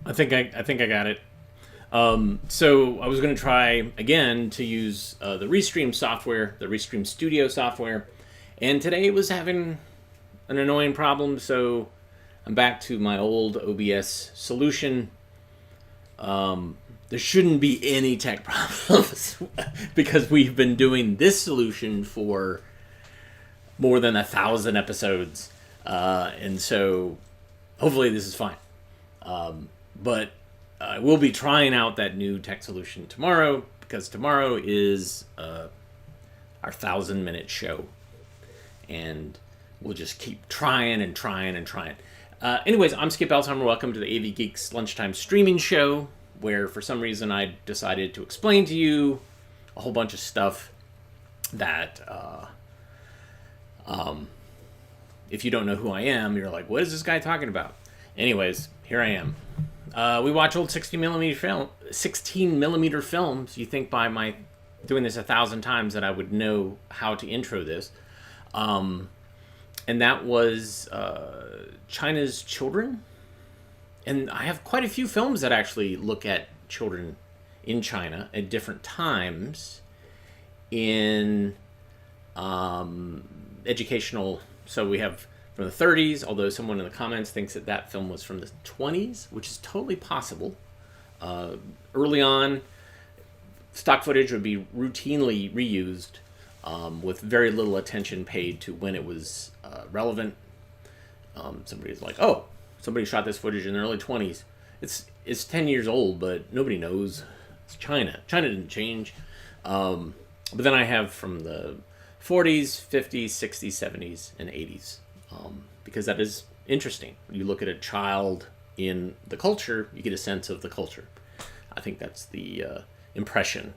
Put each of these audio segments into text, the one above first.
I think I got it. So I was going to try again to use the Restream software, the Restream Studio software, and today it was having an annoying problem. So I'm back to my old OBS solution. There shouldn't be any tech problems because we've been doing this solution for more than 1,000 episodes, and so hopefully this is fine. But I will be trying out that new tech solution tomorrow because tomorrow is our 1,000-minute show, and we'll just keep trying and trying and trying. Anyways, I'm Skip Elsheimer. Welcome to the AV Geeks Lunchtime Streaming Show, where for some reason I decided to explain to you a whole bunch of stuff that if you don't know who I am, you're like, what is this guy talking about? Anyways, here I am. We watch old 16 millimeter films. You think by my doing this 1,000 times that I would know how to intro this. And that was China's Children. And I have quite a few films that actually look at children in China at different times in educational. So we have from the 30s, although someone in the comments thinks that that film was from the 20s, which is totally possible. Early on, stock footage would be routinely reused with very little attention paid to when it was relevant. Somebody's like, oh, somebody shot this footage in the early 20s. It's 10 years old, but nobody knows. It's China. China didn't change. But then I have from the 40s, 50s, 60s, 70s, and 80s. Because that is interesting. When you look at a child in the culture, you get a sense of the culture. I think that's the impression.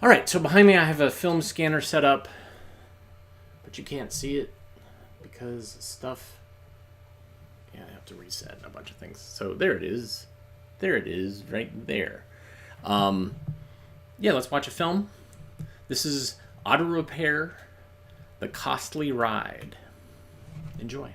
All right, so behind me I have a film scanner set up, but you can't see it because stuff... Yeah, I have to reset a bunch of things. So there it is. There it is, right there. Yeah, let's watch a film. This is Auto Repair, The Costly Ride. Enjoy.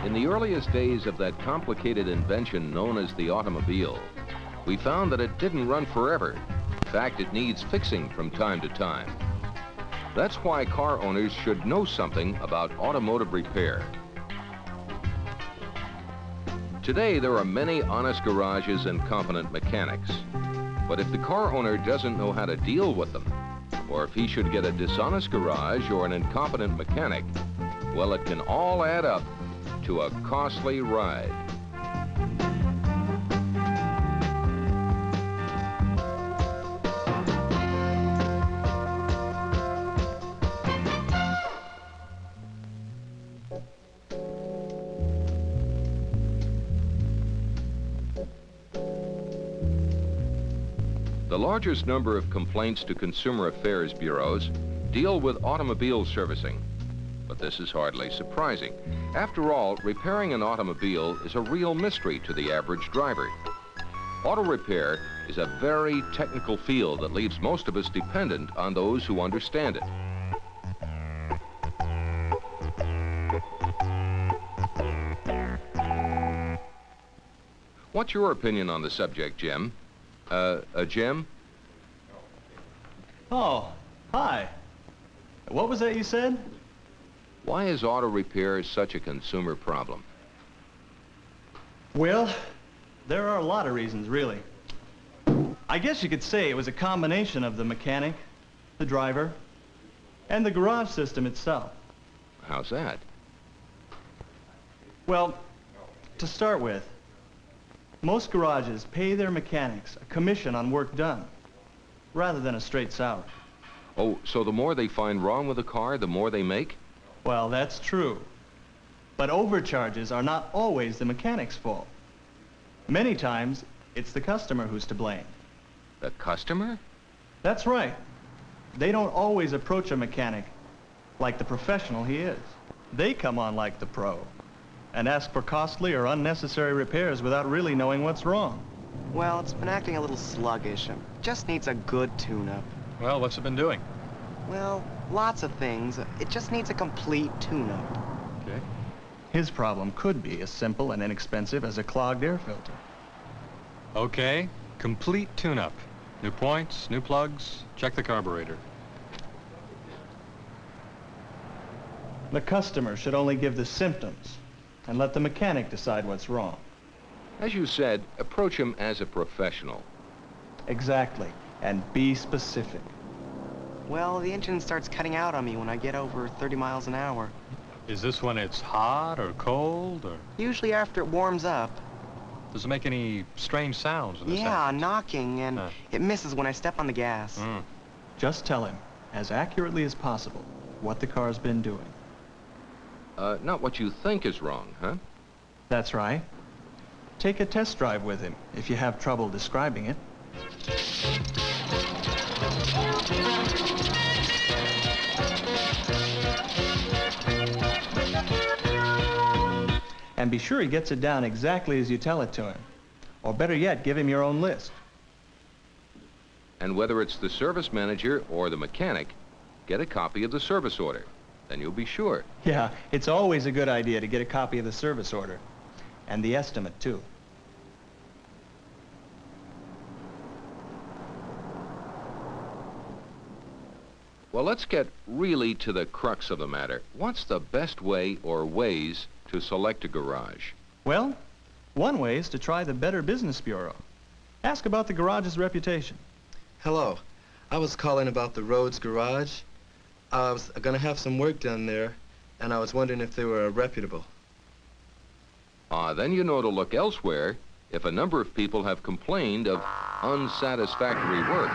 In the earliest days of that complicated invention known as the automobile, we found that it didn't run forever. In fact, it needs fixing from time to time. That's why car owners should know something about automotive repair. Today, there are many honest garages and competent mechanics. But if the car owner doesn't know how to deal with them, or if he should get a dishonest garage or an incompetent mechanic, well, it can all add up to a costly ride. The largest number of complaints to consumer affairs bureaus deal with automobile servicing. But this is hardly surprising. After all, repairing an automobile is a real mystery to the average driver. Auto repair is a very technical field that leaves most of us dependent on those who understand it. What's your opinion on the subject, Jim? Jim? Oh, hi. What was that you said? Why is auto repair such a consumer problem? Well, there are a lot of reasons, really. I guess you could say it was a combination of the mechanic, the driver, and the garage system itself. How's that? Well, to start with, Most garages pay their mechanics a commission on work done, rather than a straight salary. Oh, so the more they find wrong with a car, the more they make? Well, that's true. But overcharges are not always the mechanic's fault. Many times, it's the customer who's to blame. The customer? That's right. They don't always approach a mechanic like the professional he is. They come on like the pro and ask for costly or unnecessary repairs without really knowing what's wrong. Well, it's been acting a little sluggish. It just needs a good tune-up. Well, what's it been doing? Well, lots of things. It just needs a complete tune-up. Okay. His problem could be as simple and inexpensive as a clogged air filter. Okay, complete tune-up. New points, new plugs, check the carburetor. The customer should only give the symptoms and let the mechanic decide what's wrong. As you said, approach him as a professional. Exactly, and be specific. Well, the engine starts cutting out on me when I get over 30 miles an hour. Is this when it's hot or cold, or Usually after it warms up. does it make any strange sounds in this Yeah, engine? knocking, and it misses when I step on the gas. Just tell him, as accurately as possible, what the car's been doing. Not what you think is wrong, huh? That's right. Take a test drive with him if you have trouble describing it. And be sure he gets it down exactly as you tell it to him. Or better yet, give him your own list. And whether it's the service manager or the mechanic, get a copy of the service order. Then you'll be sure. Yeah, it's always a good idea to get a copy of the service order. And the estimate, too. Well, let's get really to the crux of the matter. What's the best way or ways to select a garage? Well, one way is to try the Better Business Bureau. Ask about the garage's reputation. Hello. I was calling about the Rhodes Garage. I was gonna have some work done there, and I was wondering if they were reputable. Then you know to look elsewhere if a number of people have complained of unsatisfactory work.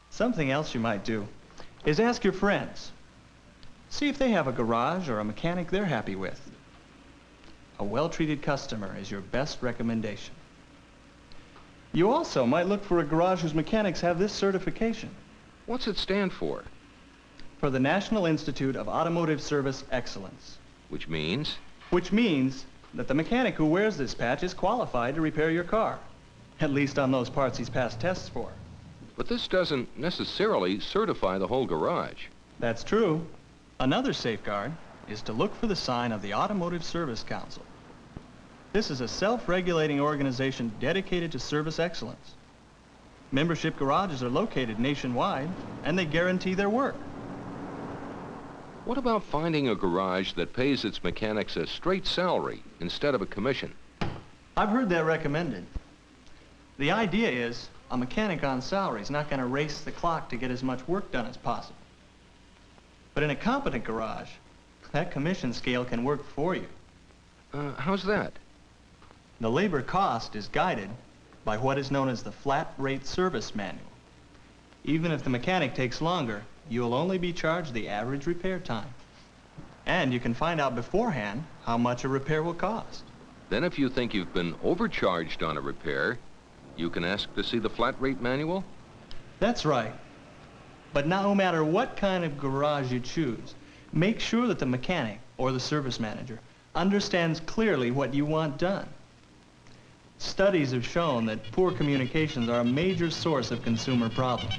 Something else you might do is ask your friends. See if they have a garage or a mechanic they're happy with. A well-treated customer is your best recommendation. You also might look for a garage whose mechanics have this certification. What's it stand for? For the National Institute of Automotive Service Excellence. Which means? Which means that the mechanic who wears this patch is qualified to repair your car. At least on those parts he's passed tests for. But this doesn't necessarily certify the whole garage. That's true. Another safeguard is to look for the sign of the Automotive Service Council. This is a self-regulating organization dedicated to service excellence. Membership garages are located nationwide, and they guarantee their work. What about finding a garage that pays its mechanics a straight salary instead of a commission? I've heard that recommended. The idea is a mechanic on salary is not going to race the clock to get as much work done as possible. But in a competent garage, that commission scale can work for you. How's that? The labor cost is guided by what is known as the flat rate service manual. Even if the mechanic takes longer, you'll only be charged the average repair time. And you can find out beforehand how much a repair will cost. Then if you think you've been overcharged on a repair, you can ask to see the flat rate manual? That's right. But no matter what kind of garage you choose, make sure that the mechanic or the service manager understands clearly what you want done. Studies have shown that poor communications are a major source of consumer problems.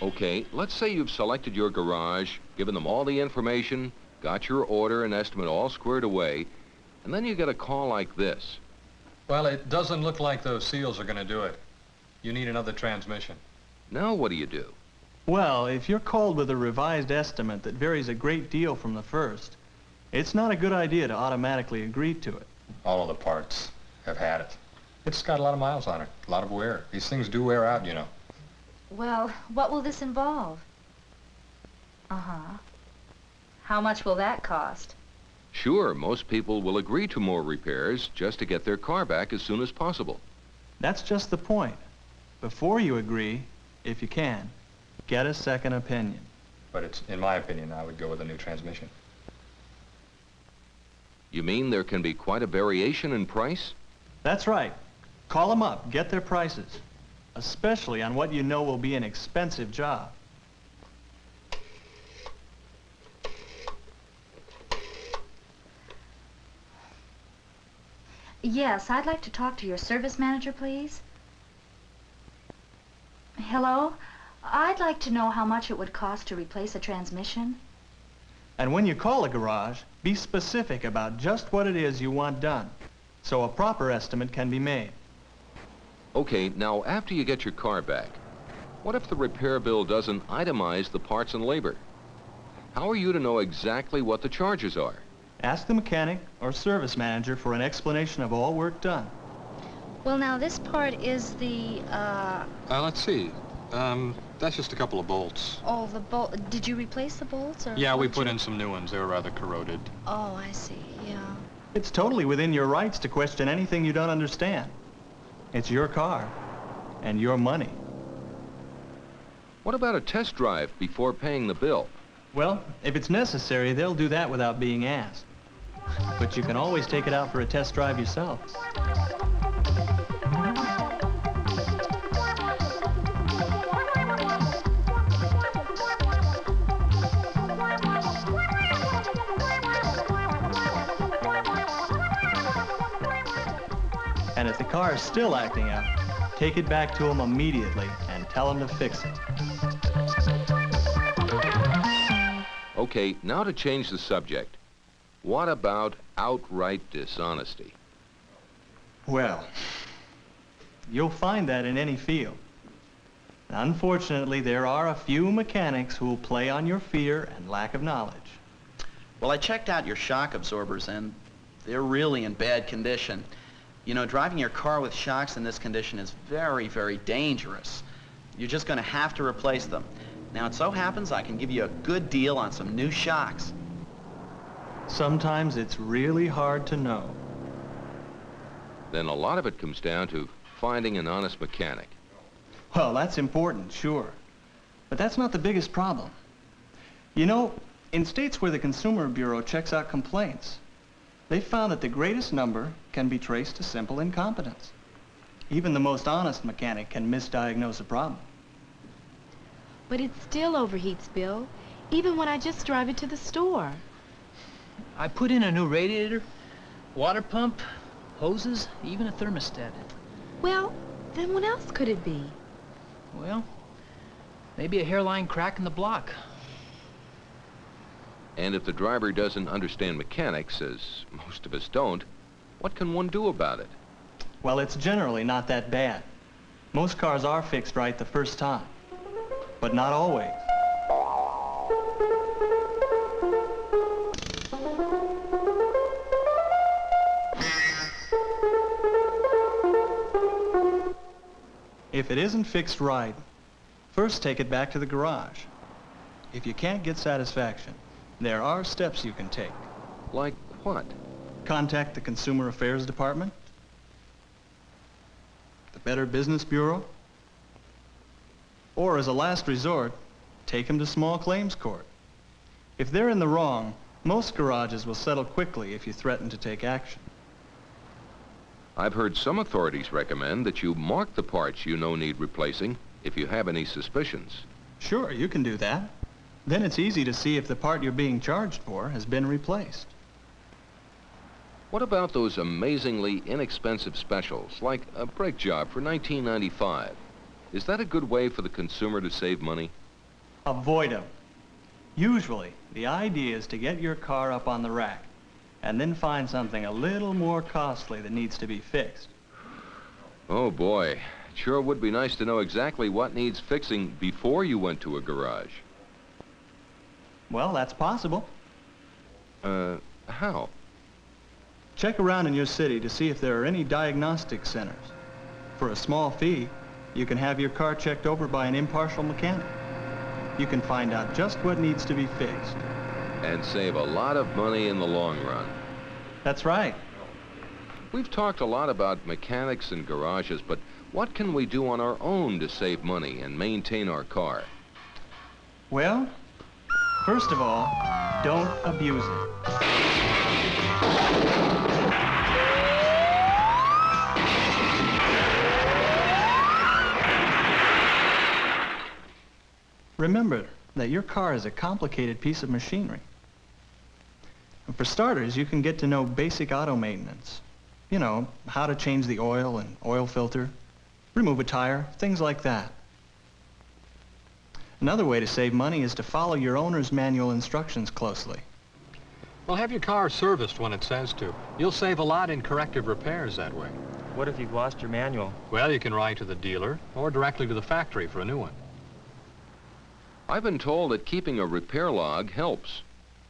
Okay, let's say you've selected your garage, given them all the information, got your order and estimate all squared away, and then you get a call like this. Well, it doesn't look like those seals are going to do it. You need another transmission. Now what do? Well, if you're called with a revised estimate that varies a great deal from the first, it's not a good idea to automatically agree to it. All of the parts have had it. It's got a lot of miles on it, a lot of wear. These things do wear out, you know. Well, what will this involve? Uh-huh. How much will that cost? Sure, most people will agree to more repairs just to get their car back as soon as possible. That's just the point. Before you agree, if you can, get a second opinion. But it's, in my opinion, I would go with a new transmission. You mean there can be quite a variation in price? That's right. Call them up, get their prices, especially on what you know will be an expensive job. Yes, I'd like to talk to your service manager, please. Hello? I'd like to know how much it would cost to replace a transmission. And when you call a garage, be specific about just what it is you want done, so a proper estimate can be made. Okay, now after you get your car back, what if the repair bill doesn't itemize the parts and labor? How are you to know exactly what the charges are? Ask the mechanic or service manager for an explanation of all work done. Well, now, this part is the, Let's see. That's just a couple of bolts. Oh, the bolt. Did you replace the bolts, or? Yeah, we what'd put you- in some new ones. They were rather corroded. Oh, I see, yeah. It's totally within your rights to question anything you don't understand. It's your car and your money. What about a test drive before paying the bill? Well, if it's necessary, they'll do that without being asked. But you can always take it out for a test drive yourself. And if the car is still acting up, take it back to them immediately and tell them to fix it. Okay, now to change the subject. What about outright dishonesty? Well, you'll find that in any field. Unfortunately, there are a few mechanics who will play on your fear and lack of knowledge. Well, I checked out your shock absorbers, and they're really in bad condition. You know, driving your car with shocks in this condition is very, very dangerous. You're just going to have to replace them. Now, it so happens I can give you a good deal on some new shocks. Sometimes it's really hard to know. Then a lot of it comes down to finding an honest mechanic. Well, that's important, sure. But that's not the biggest problem. You know, in states where the Consumer Bureau checks out complaints, they found that the greatest number can be traced to simple incompetence. Even the most honest mechanic can misdiagnose a problem. But it still overheats, Bill, even when I just drive it to the store. I put in a new radiator, water pump, hoses, even a thermostat. Well, then what else could it be? Well, maybe a hairline crack in the block. And if the driver doesn't understand mechanics, as most of us don't, what can one do about it? Well, it's generally not that bad. Most cars are fixed right the first time, but not always. If it isn't fixed right, first take it back to the garage. If you can't get satisfaction, there are steps you can take. Like what? Contact the Consumer Affairs Department, the Better Business Bureau, or as a last resort, take them to small claims court. If they're in the wrong, most garages will settle quickly if you threaten to take action. I've heard some authorities recommend that you mark the parts you know need replacing if you have any suspicions. Sure, you can do that. Then it's easy to see if the part you're being charged for has been replaced. What about those amazingly inexpensive specials, like a brake job for $19.95? Is that a good way for the consumer to save money? Avoid them. Usually, the idea is to get your car up on the rack and then find something a little more costly that needs to be fixed. Oh boy, it sure would be nice to know exactly what needs fixing before you went to a garage. Well, that's possible. How? Check around in your city to see if there are any diagnostic centers. For a small fee, you can have your car checked over by an impartial mechanic. You can find out just what needs to be fixed. And save a lot of money in the long run. That's right. We've talked a lot about mechanics and garages, but what can we do on our own to save money and maintain our car? Well, first of all, don't abuse it. Remember that your car is a complicated piece of machinery. And for starters, you can get to know basic auto maintenance. You know, how to change the oil and oil filter, remove a tire, things like that. Another way to save money is to follow your owner's manual instructions closely. Well, have your car serviced when it says to. You'll save a lot in corrective repairs that way. What if you've lost your manual? Well, you can write to the dealer or directly to the factory for a new one. I've been told that keeping a repair log helps.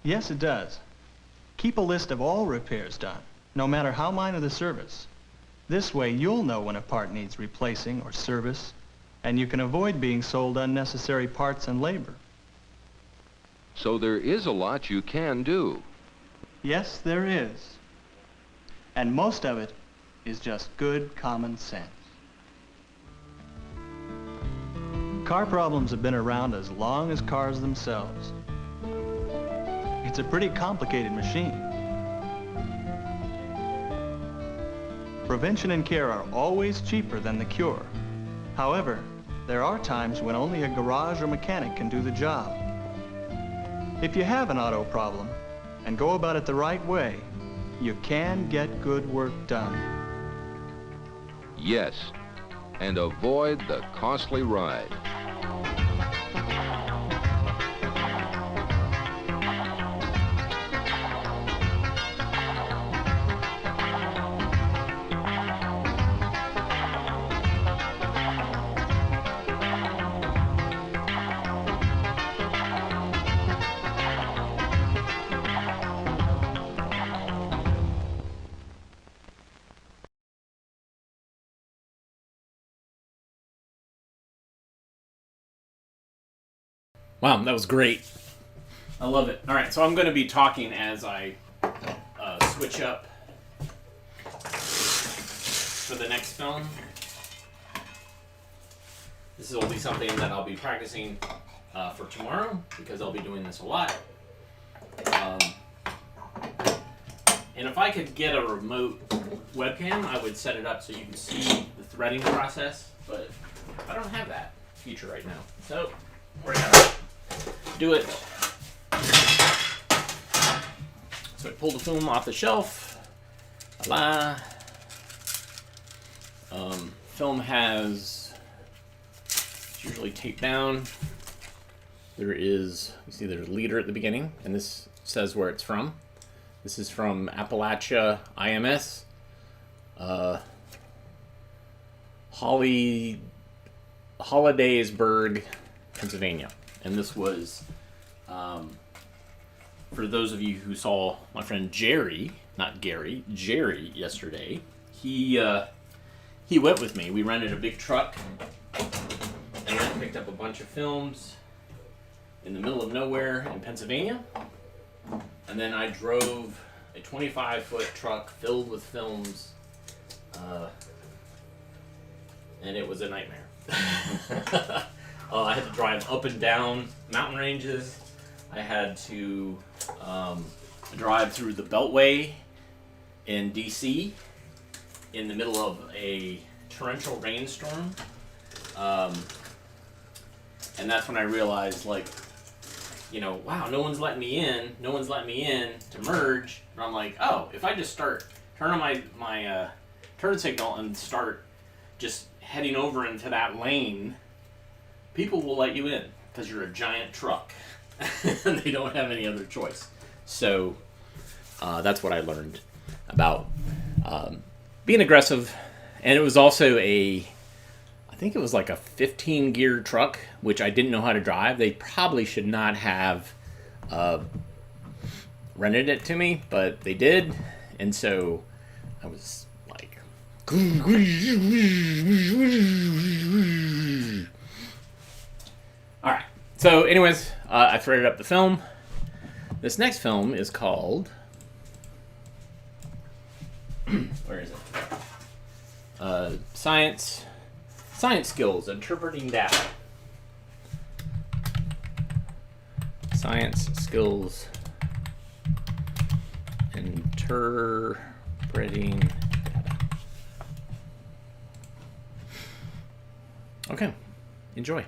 Yes, it does. Keep a list of all repairs done, no matter how minor the service. This way, you'll know when a part needs replacing or service, and you can avoid being sold unnecessary parts and labor. So there is a lot you can do. Yes, there is. And most of it is just good common sense. Car problems have been around as long as cars themselves. It's a pretty complicated machine. Prevention and care are always cheaper than the cure. However, there are times when only a garage or mechanic can do the job. If you have an auto problem and go about it the right way, you can get good work done. Yes, and avoid the costly ride. Wow, that was great. I love it. All right, so I'm going to be talking as I switch up for the next film. This will be something that I'll be practicing for tomorrow because I'll be doing this a lot. And if I could get a remote webcam, I would set it up so you can see the threading process, but I don't have that feature right now. So we're going to do it. So I pulled the film off the shelf. Voila. Film has, it's usually taped down. There is, you see there's a leader at the beginning, and this says where it's from. This is from Appalachia IMS. Hollidaysburg, Pennsylvania. And this was, for those of you who saw my friend Jerry, not Gary, Jerry yesterday, he went with me. We rented a big truck and I picked up a bunch of films in the middle of nowhere in Pennsylvania. And then I drove a 25-foot truck filled with films, and it was a nightmare. I had to drive up and down mountain ranges. I had to drive through the Beltway in DC in the middle of a torrential rainstorm. And that's when I realized, like, you know, wow, no one's letting me in. No one's letting me in to merge. And I'm like, oh, if I just turn on my turn signal and start just heading over into that lane, people will let you in because you're a giant truck and they don't have any other choice. So that's what I learned about being aggressive. And it was also I think it was like a 15-gear truck, which I didn't know how to drive. They probably should not have rented it to me, but they did. And so I was like, all right. So anyways, I threaded up the film. This next film is called, where is it? Science Skills, Interpreting Data. Science Skills, Interpreting Data. Okay, enjoy.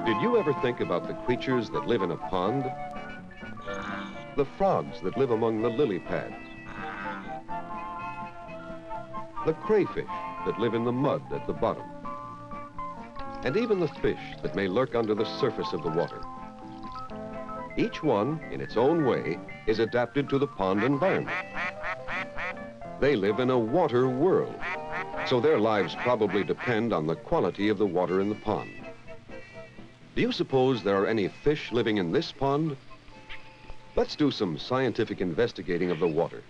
Did you ever think about the creatures that live in a pond? The frogs that live among the lily pads. The crayfish that live in the mud at the bottom. And even the fish that may lurk under the surface of the water. Each one, in its own way, is adapted to the pond environment. They live in a water world, so their lives probably depend on the quality of the water in the pond. Do you suppose there are any fish living in this pond? Let's do some scientific investigating of the water.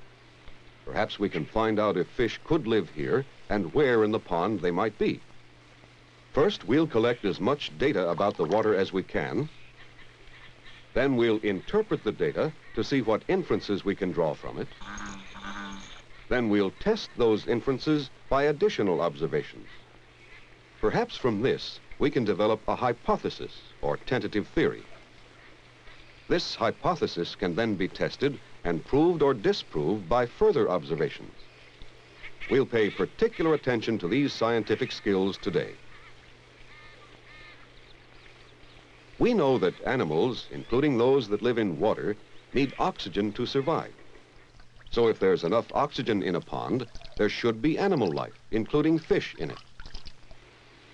Perhaps we can find out if fish could live here and where in the pond they might be. First, we'll collect as much data about the water as we can. Then we'll interpret the data to see what inferences we can draw from it. Then we'll test those inferences by additional observations. Perhaps from this, we can develop a hypothesis or tentative theory. This hypothesis can then be tested and proved or disproved by further observations. We'll pay particular attention to these scientific skills today. We know that animals, including those that live in water, need oxygen to survive. So if there's enough oxygen in a pond, there should be animal life, including fish in it.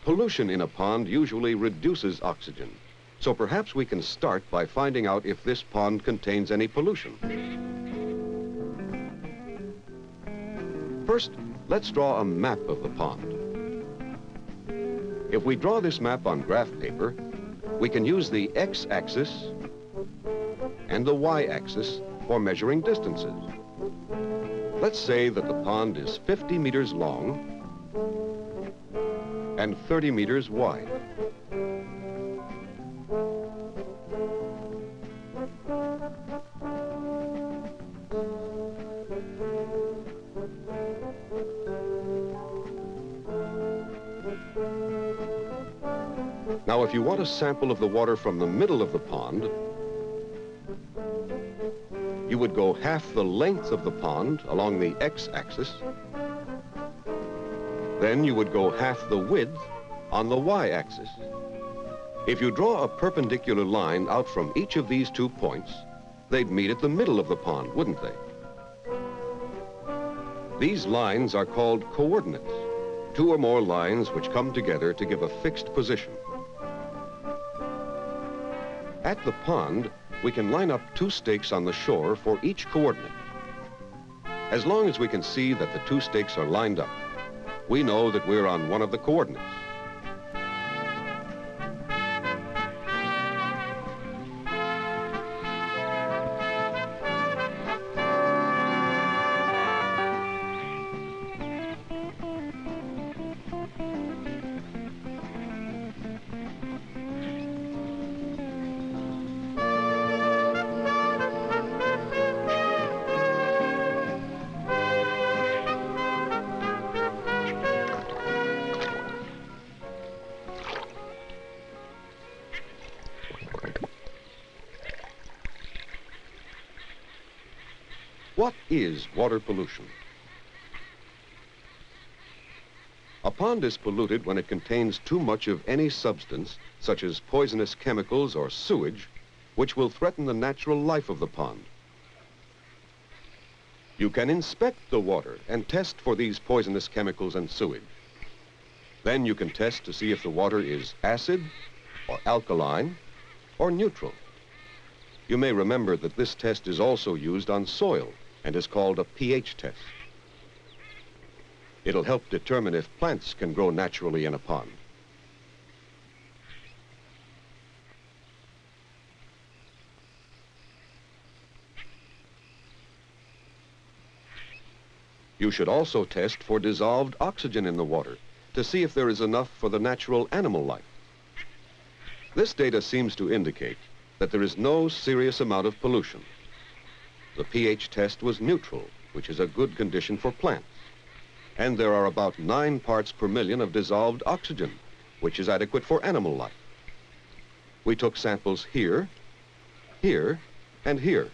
Pollution in a pond usually reduces oxygen, so perhaps we can start by finding out if this pond contains any pollution. First, let's draw a map of the pond. If we draw this map on graph paper, we can use the x-axis and the y-axis for measuring distances. Let's say that the pond is 50 meters long and 30 meters wide. Now, if you want a sample of the water from the middle of the pond, you would go half the length of the pond along the x-axis. Then you would go half the width on the y-axis. If you draw a perpendicular line out from each of these 2 points, they'd meet at the middle of the pond, wouldn't they? These lines are called coordinates, 2 or more lines which come together to give a fixed position. At the pond, we can line up 2 stakes on the shore for each coordinate. As long as we can see that the 2 stakes are lined up, we know that we're on one of the coordinates. What is water pollution? A pond is polluted when it contains too much of any substance, such as poisonous chemicals or sewage, which will threaten the natural life of the pond. You can inspect the water and test for these poisonous chemicals and sewage. Then you can test to see if the water is acid, or alkaline, or neutral. You may remember that this test is also used on soil and is called a pH test. It'll help determine if plants can grow naturally in a pond. You should also test for dissolved oxygen in the water to see if there is enough for the natural animal life. This data seems to indicate that there is no serious amount of pollution. The pH test was neutral, which is a good condition for plants. And there are about 9 parts per million of dissolved oxygen, which is adequate for animal life. We took samples here, here, and here.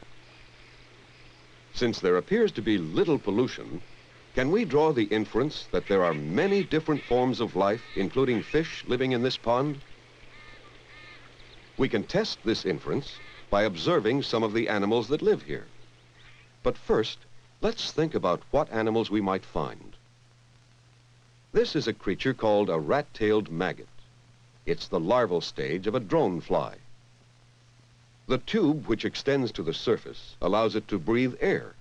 Since there appears to be little pollution, can we draw the inference that there are many different forms of life, including fish, living in this pond? We can test this inference by observing some of the animals that live here. But first, let's think about what animals we might find. This is a creature called a rat-tailed maggot. It's the larval stage of a drone fly. The tube which extends to the surface allows it to breathe air.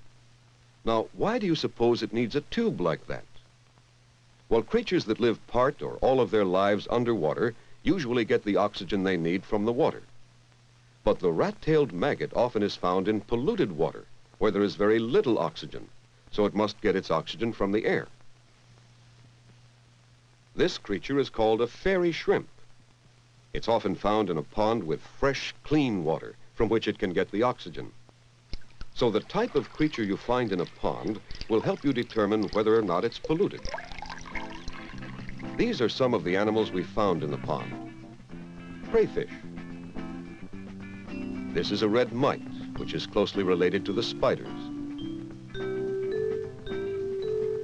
Now, why do you suppose it needs a tube like that? Well, creatures that live part or all of their lives underwater usually get the oxygen they need from the water. But the rat-tailed maggot often is found in polluted water, where there is very little oxygen, so it must get its oxygen from the air. This creature is called a fairy shrimp. It's often found in a pond with fresh, clean water from which it can get the oxygen. So the type of creature you find in a pond will help you determine whether or not it's polluted. These are some of the animals we found in the pond. Crayfish. This is a red mite, which is closely related to the spiders.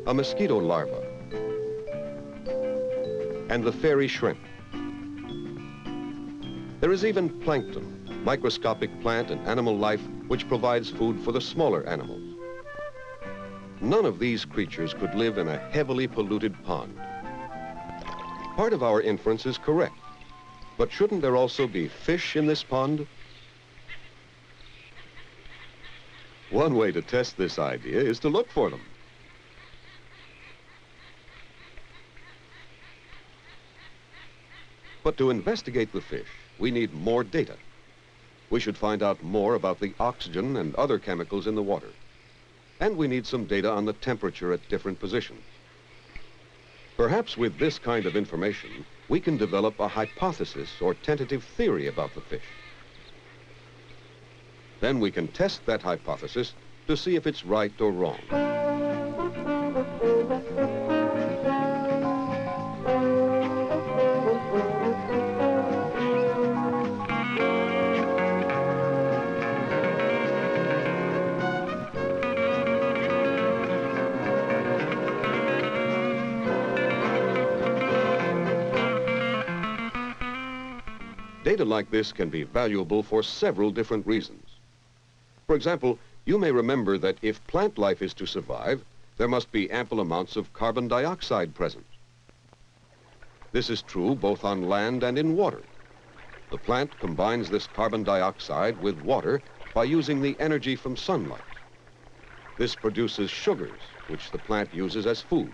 A mosquito larva. And the fairy shrimp. There is even plankton, microscopic plant and animal life which provides food for the smaller animals. None of these creatures could live in a heavily polluted pond. Part of our inference is correct, but shouldn't there also be fish in this pond? One way to test this idea is to look for them. But to investigate the fish, we need more data. We should find out more about the oxygen and other chemicals in the water. And we need some data on the temperature at different positions. Perhaps with this kind of information, we can develop a hypothesis or tentative theory about the fish. Then we can test that hypothesis to see if it's right or wrong. Data like this can be valuable for several different reasons. For example, you may remember that if plant life is to survive, there must be ample amounts of carbon dioxide present. This is true both on land and in water. The plant combines this carbon dioxide with water by using the energy from sunlight. This produces sugars, which the plant uses as food.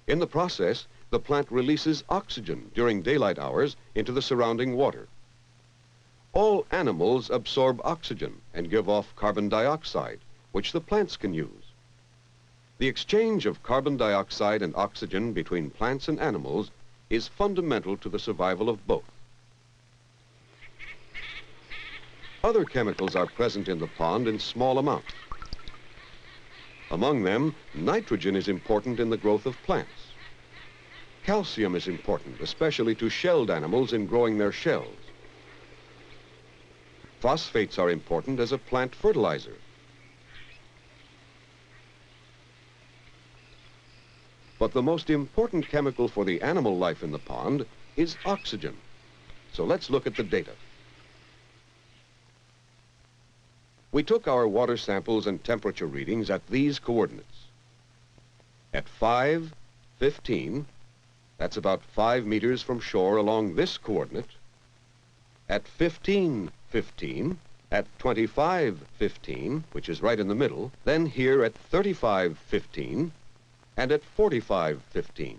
In the process, the plant releases oxygen during daylight hours into the surrounding water. All animals absorb oxygen and give off carbon dioxide, which the plants can use. The exchange of carbon dioxide and oxygen between plants and animals is fundamental to the survival of both. Other chemicals are present in the pond in small amounts. Among them, nitrogen is important in the growth of plants. Calcium is important, especially to shelled animals in growing their shells. Phosphates are important as a plant fertilizer. But the most important chemical for the animal life in the pond is oxygen. So let's look at the data. We took our water samples and temperature readings at these coordinates. At 5:15, that's about 5 meters from shore along this coordinate. At 15:15, at 25:15, which is right in the middle, then here at 35:15, and at 45:15.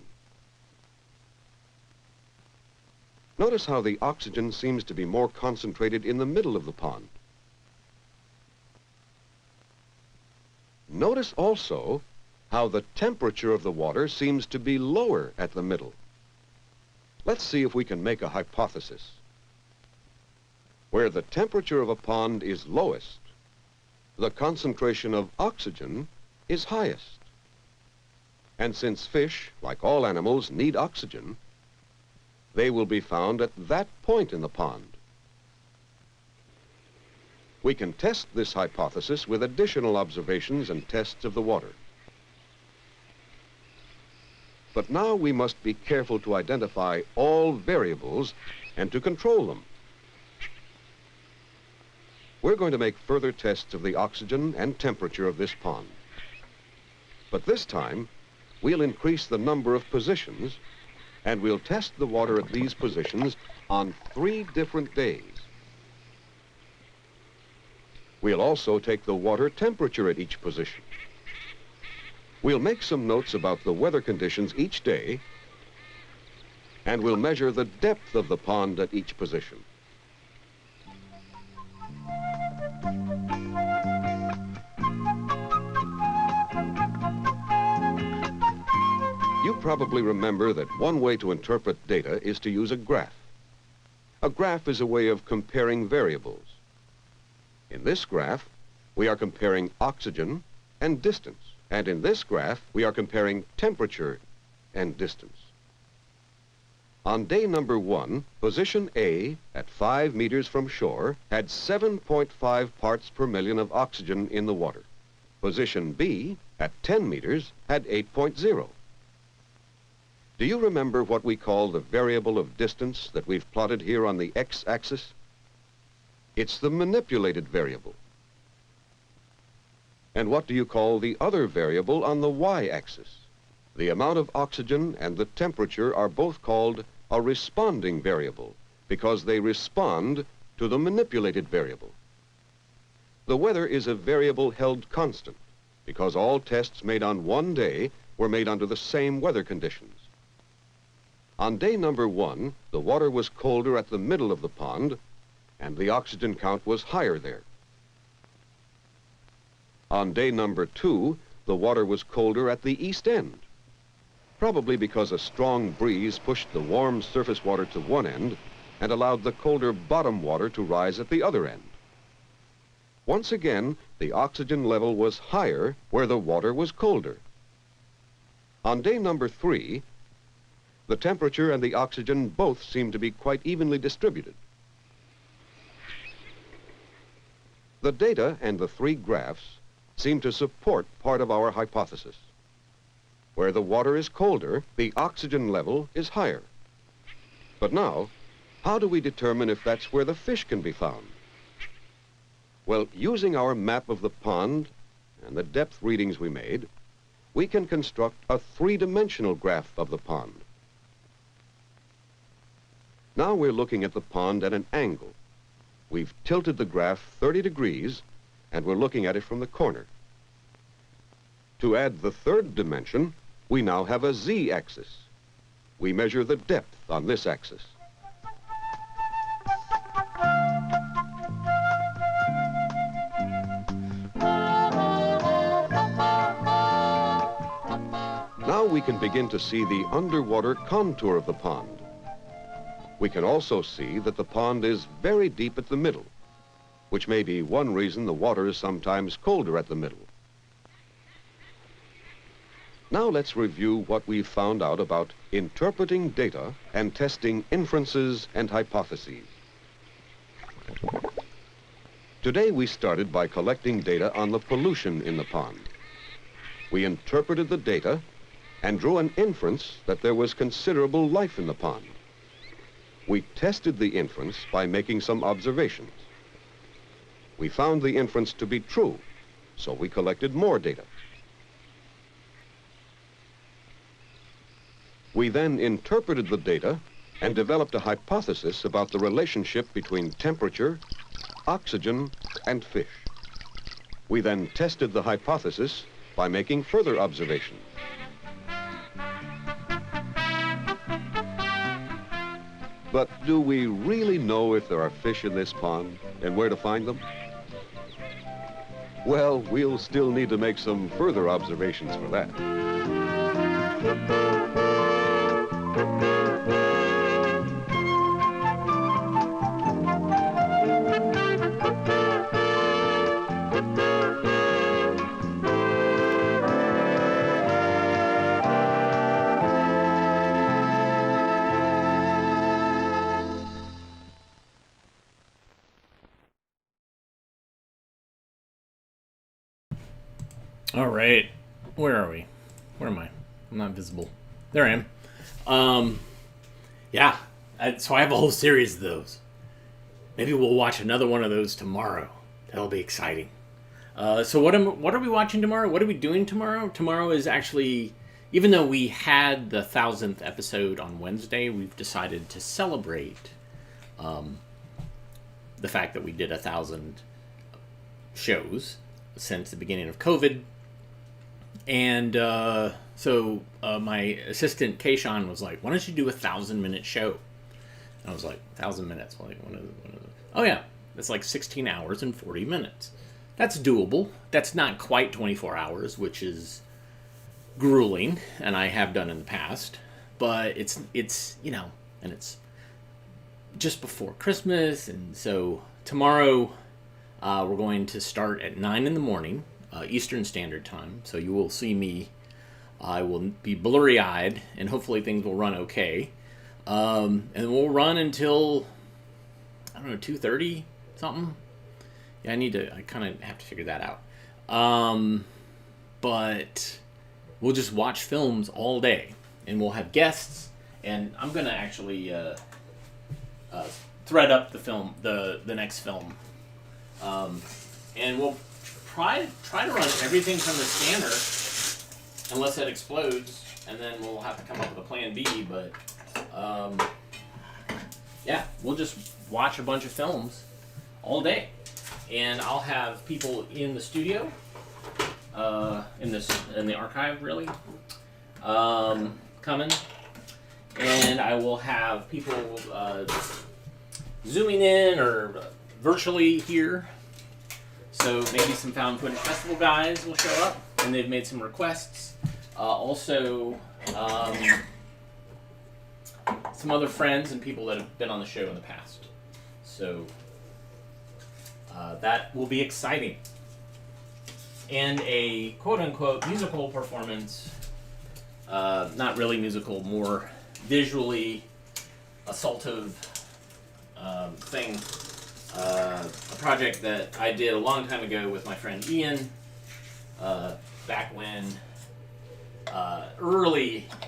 Notice how the oxygen seems to be more concentrated in the middle of the pond. Notice also how the temperature of the water seems to be lower at the middle. Let's see if we can make a hypothesis. Where the temperature of a pond is lowest, the concentration of oxygen is highest. And since fish, like all animals, need oxygen, they will be found at that point in the pond. We can test this hypothesis with additional observations and tests of the water. But now we must be careful to identify all variables and to control them. We're going to make further tests of the oxygen and temperature of this pond. But this time, we'll increase the number of positions, and we'll test the water at these positions on 3 different days. We'll also take the water temperature at each position. We'll make some notes about the weather conditions each day, and we'll measure the depth of the pond at each position. You probably remember that one way to interpret data is to use a graph. A graph is a way of comparing variables. In this graph, we are comparing oxygen and distance. And in this graph, we are comparing temperature and distance. On day number 1, position A, at 5 meters from shore, had 7.5 parts per million of oxygen in the water. Position B, at 10 meters, had 8.0. Do you remember what we call the variable of distance that we've plotted here on the x-axis? It's the manipulated variable. And what do you call the other variable on the y-axis? The amount of oxygen and the temperature are both called a responding variable because they respond to the manipulated variable. The weather is a variable held constant because all tests made on one day were made under the same weather conditions. On day number 1, the water was colder at the middle of the pond, and the oxygen count was higher there. On day number 2, the water was colder at the east end, probably because a strong breeze pushed the warm surface water to one end and allowed the colder bottom water to rise at the other end. Once again, the oxygen level was higher where the water was colder. On day number 3, the temperature and the oxygen both seemed to be quite evenly distributed. The data and the 3 graphs seem to support part of our hypothesis. Where the water is colder, the oxygen level is higher. But now, how do we determine if that's where the fish can be found? Well, using our map of the pond and the depth readings we made, we can construct a 3-dimensional graph of the pond. Now we're looking at the pond at an angle. We've tilted the graph 30 degrees, and we're looking at it from the corner. To add the 3rd dimension, we now have a z-axis. We measure the depth on this axis. Now we can begin to see the underwater contour of the pond. We can also see that the pond is very deep at the middle, which may be one reason the water is sometimes colder at the middle. Now let's review what we've found out about interpreting data and testing inferences and hypotheses. Today we started by collecting data on the pollution in the pond. We interpreted the data and drew an inference that there was considerable life in the pond. We tested the inference by making some observations. We found the inference to be true, so we collected more data. We then interpreted the data and developed a hypothesis about the relationship between temperature, oxygen, and fish. We then tested the hypothesis by making further observations. But do we really know if there are fish in this pond and where to find them? Well, we'll still need to make some further observations for that. All right, where are we? Where am I? I'm not visible. There I am. Yeah, so I have a whole series of those. Maybe we'll watch another one of those tomorrow. That'll be exciting. So what are we watching tomorrow? What are we doing tomorrow? Tomorrow is actually, even though we had the 1000th episode on Wednesday, we've decided to celebrate the fact that we did 1,000 shows since the beginning of COVID. And so my assistant Kayshawn was like, "Why don't you do a 1,000-minute show?" And I was like, 1,000 minutes? Like, oh yeah, that's like 16 hours and 40 minutes. That's doable. That's not quite 24 hours, which is grueling, and I have done in the past. But it's and it's just before Christmas, and so tomorrow we're going to start at 9 in the morning. Eastern Standard Time, so you will see me. I will be blurry-eyed, and hopefully things will run okay. And we'll run until, I don't know, 2:30 something. Yeah, I kind of have to figure that out. But we'll just watch films all day, and we'll have guests. And I'm gonna actually thread up the film, the next film, and we'll try to run everything from the scanner, unless it explodes, and then we'll have to come up with a plan B. But yeah, we'll just watch a bunch of films all day, and I'll have people in the studio, in the archive really, coming, and I will have people zooming in or virtually here. So maybe some Found Footage Festival guys will show up, and they've made some requests. Also, some other friends and people that have been on the show in the past. So that will be exciting. And a quote-unquote musical performance, not really musical, more visually assaultive thing. A project that I did a long time ago with my friend Ian, back when,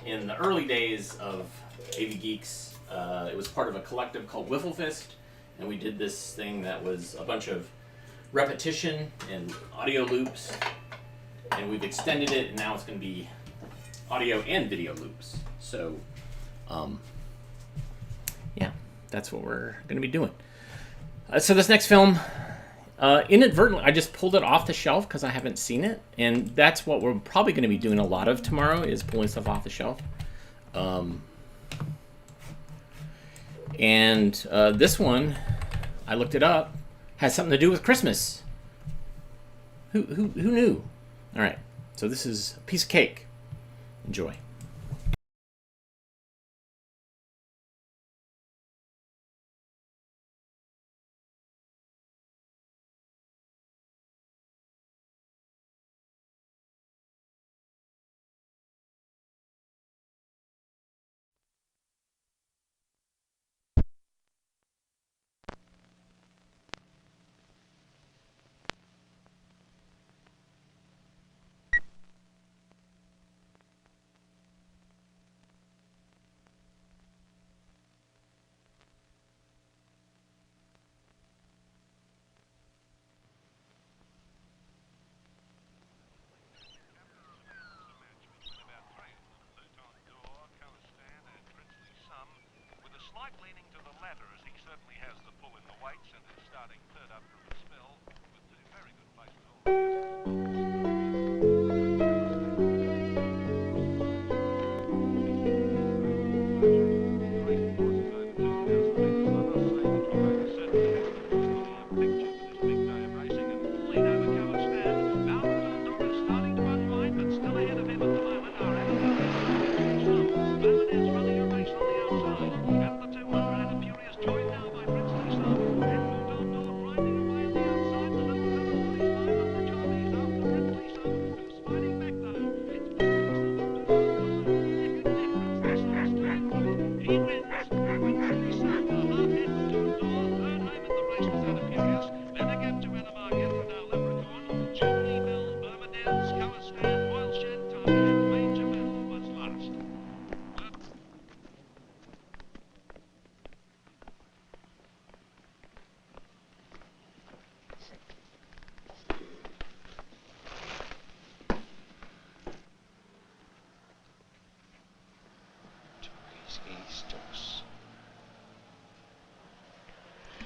in the early days of AV Geeks, it was part of a collective called Wiffle Fist, and we did this thing that was a bunch of repetition and audio loops, and we've extended it, and now it's going to be audio and video loops. So, yeah, that's what we're going to be doing. So this next film, inadvertently, I just pulled it off the shelf because I haven't seen it, and that's what we're probably going to be doing a lot of tomorrow, is pulling stuff off the shelf. And this one, I looked it up, has something to do with Christmas. Who knew? All right, so this is a piece of cake. Enjoy.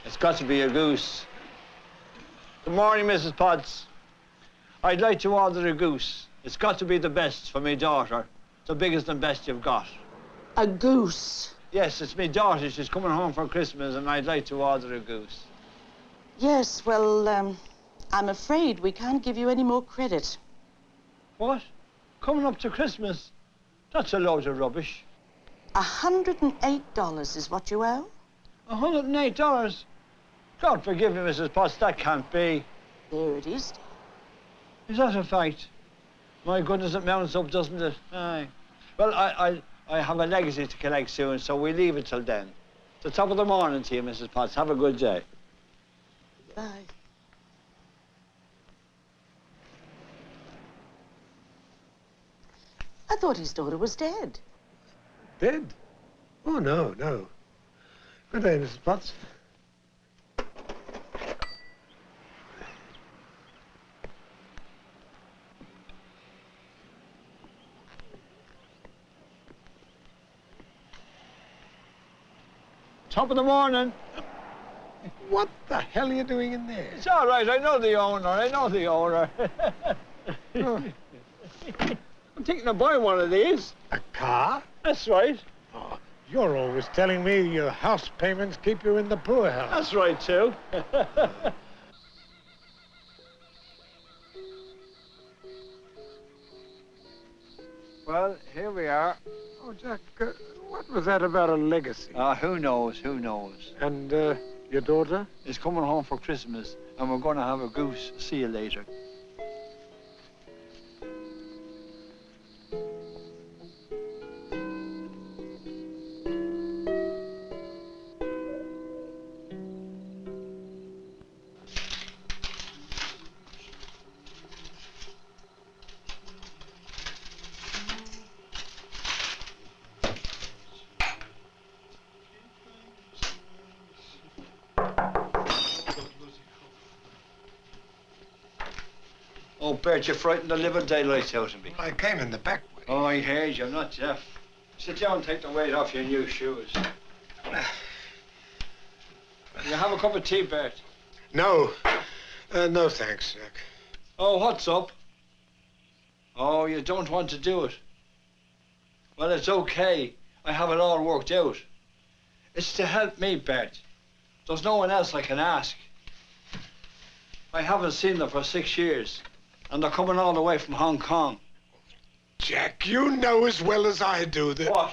It's got to be a goose. Good morning, Mrs. Potts. I'd like to order a goose. It's got to be the best for me daughter. The biggest and best you've got. A goose? Yes, it's me daughter. She's coming home for Christmas, and I'd like to order a goose. Yes, well, I'm afraid we can't give you any more credit. What? Coming up to Christmas? That's a load of rubbish. $108 is what you owe? $108? God forgive me, Mrs. Potts, that can't be. There it is. Is that a fact? My goodness, it mounts up, doesn't it? Aye. Well, I have a legacy to collect soon, so we leave it till then. The top of the morning to you, Mrs. Potts. Have a good day. Bye. I thought his daughter was dead. Dead? Oh, no, no. Good day, Mrs. Potts. Top of the morning. What the hell are you doing in there? It's all right. I know the owner. I know the owner. Oh. I'm thinking of buying one of these. A car? That's right. Oh, you're always telling me your house payments keep you in the poorhouse. That's right, too. Well, here we are. Oh, Jack, what was that about a legacy? Who knows, who knows? And your daughter? Is coming home for Christmas, and we're going to have a goose. See you later. Oh, Bert, you frightened the living daylights out of me. I came in the back way. Oh, I heard you. I'm not deaf. Sit down and take the weight off your new shoes. You have a cup of tea, Bert? No. No, thanks, Jack. Oh, what's up? Oh, you don't want to do it. Well, it's okay. I have it all worked out. It's to help me, Bert. There's no one else I can ask. I haven't seen them for 6 years. And they're coming all the way from Hong Kong. Jack, you know as well as I do that... What?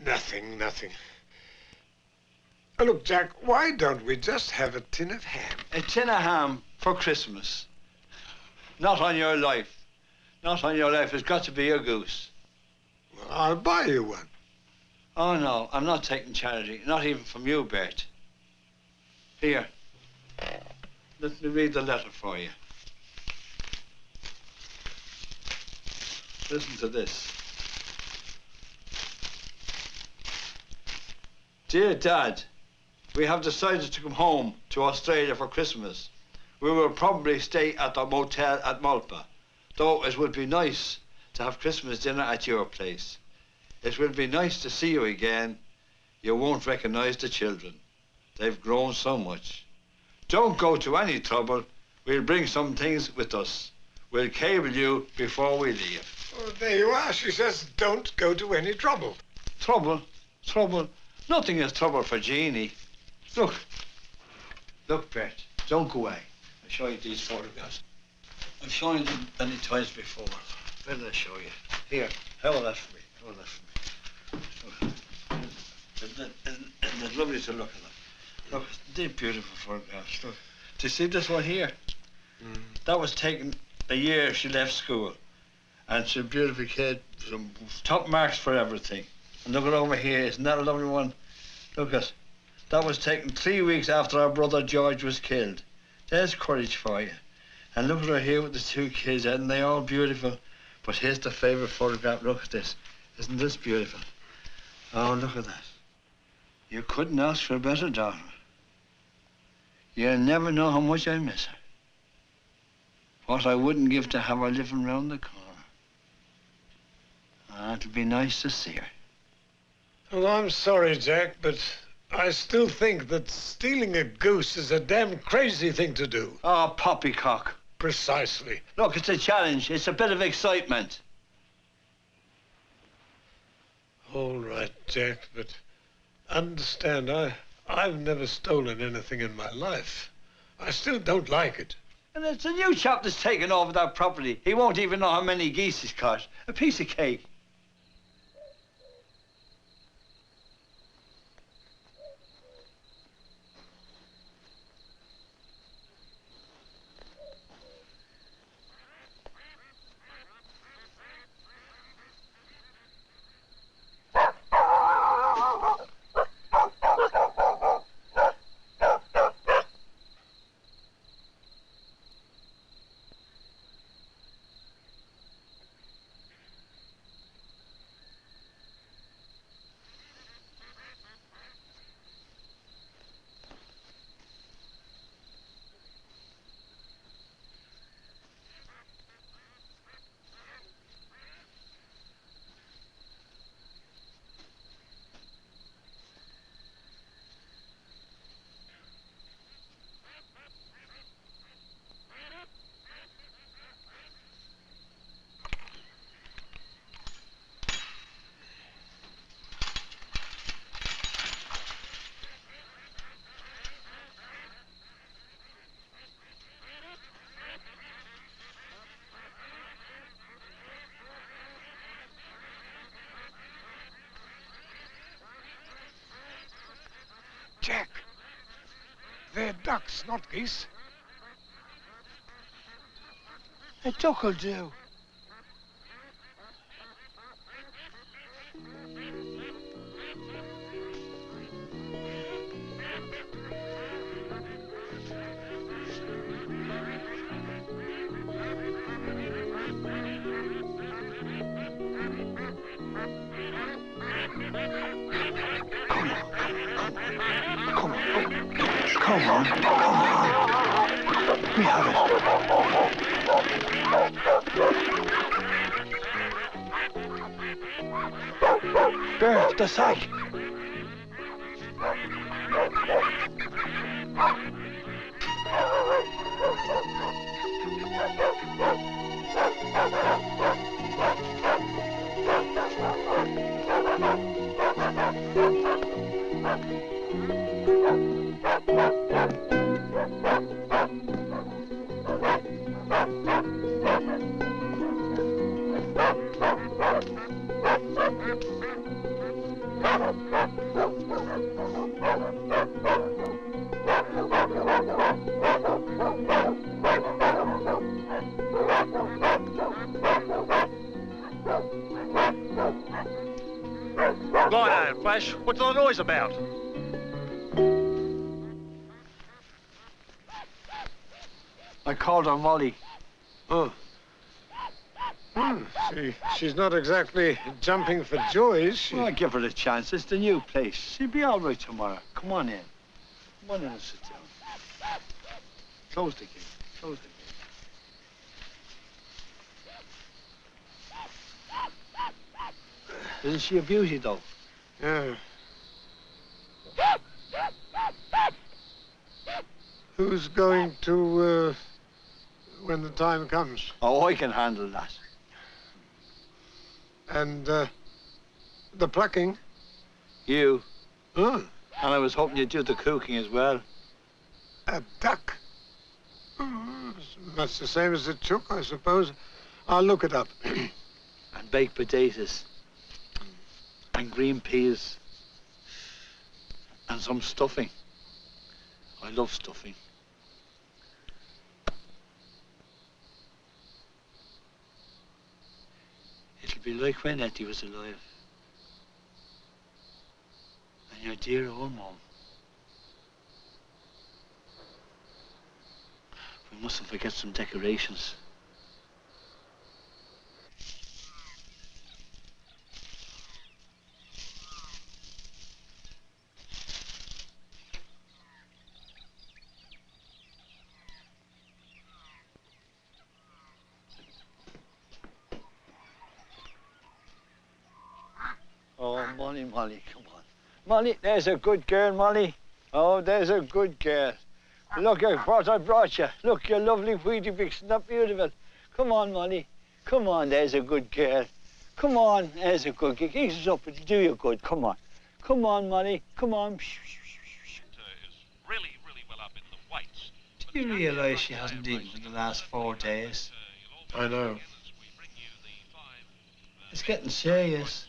Nothing, nothing. Oh, look, Jack, why don't we just have a tin of ham? A tin of ham for Christmas. Not on your life. Not on your life. It's got to be a goose. Well, I'll buy you one. Oh, no, I'm not taking charity. Not even from you, Bert. Here. Let me read the letter for you. Listen to this. Dear Dad, we have decided to come home to Australia for Christmas. We will probably stay at the motel at Malpa, though it would be nice to have Christmas dinner at your place. It will be nice to see you again. You won't recognize the children. They've grown so much. Don't go to any trouble. We'll bring some things with us. We'll cable you before we leave. Oh, there you are. She says don't go to any trouble. Trouble? Trouble? Nothing is trouble for Jeannie. Look. Look, Bert. Don't go away. I'll show you these photographs. I've shown you them many times before. Where did I show you? Here. Hold that for me. Hold that for me. Isn't it lovely to look at them? Look, they're beautiful photographs. Look. Do you see this one here? That was taken the year she left school. And she's a beautiful kid. Some top marks for everything. And look at over here. Isn't that a lovely one? Look at. That was taken 3 weeks after our brother George was killed. There's courage for you. And look at her here with the 2 kids, and they all beautiful. But here's the favorite photograph. Look at this. Isn't this beautiful? Oh, look at that. You couldn't ask for a better daughter. You'll never know how much I miss her. What I wouldn't give to have her living round the corner. Ah, it'll be nice to see her. Well, I'm sorry, Jack, but I still think that stealing a goose is a damn crazy thing to do. Oh, poppycock. Precisely. Look, it's a challenge. It's a bit of excitement. All right, Jack, but understand, I've never stolen anything in my life. I still don't like it. And it's a new chap that's taken over that property. He won't even know how many geese he's caught. A piece of cake. Jack, they're ducks, not geese. A duck'll do. Come on. We have it. Bert, the sack. Righto, Flash. What's all the noise about? I called her Molly. Oh. She's not exactly jumping for joy, is she? Well, give her a chance. It's the new place. She'll be all right tomorrow. Come on in. Come on in and sit down. Close the gate. Close the gate. Isn't she a beauty, though? Yeah. Who's going to, when the time comes? Oh, I can handle that. And, the plucking? You. Oh. And I was hoping you'd do the cooking as well. A duck? Oh, much the same as a chook, I suppose. I'll look it up. And baked potatoes. And green peas. And some stuffing. I love stuffing. It'll be like when Etty was alive. And your dear old mum. We mustn't forget some decorations. Oh, Molly, Molly, come on. Molly, there's a good girl, Molly. Oh, there's a good girl. Look at what I brought you. Look, your lovely Wheatie Bix, not beautiful. Come on, Molly. Come on, there's a good girl. Come on, there's a good girl. Ease us up, it'll do you good. Come on. Come on, Molly. Come on. Really, really well up in the whites. Do you realise she hasn't eaten for the last 4 days? I know. It's getting serious.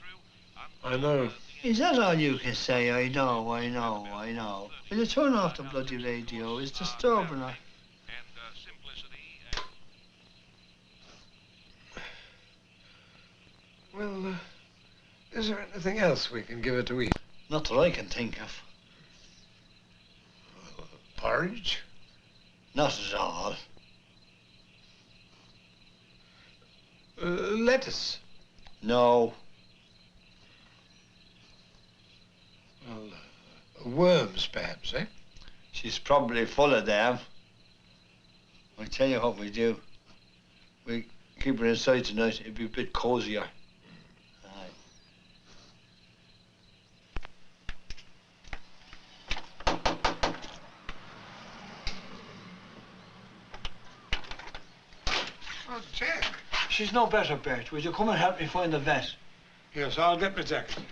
I know. Is that all you can say? I know, I know, I know. Will you turn off the bloody radio? It's disturbing her. Well, is there anything else we can give her to eat? Not that I can think of. Porridge? Not at all. Lettuce? No. Well, worms, perhaps, eh? She's probably full of them. I tell you what we do. We keep her inside tonight. It'd be a bit cozier. Oh, Jack. She's no better, Bert. Would you come and help me find the vet? Yes, I'll get my jacket.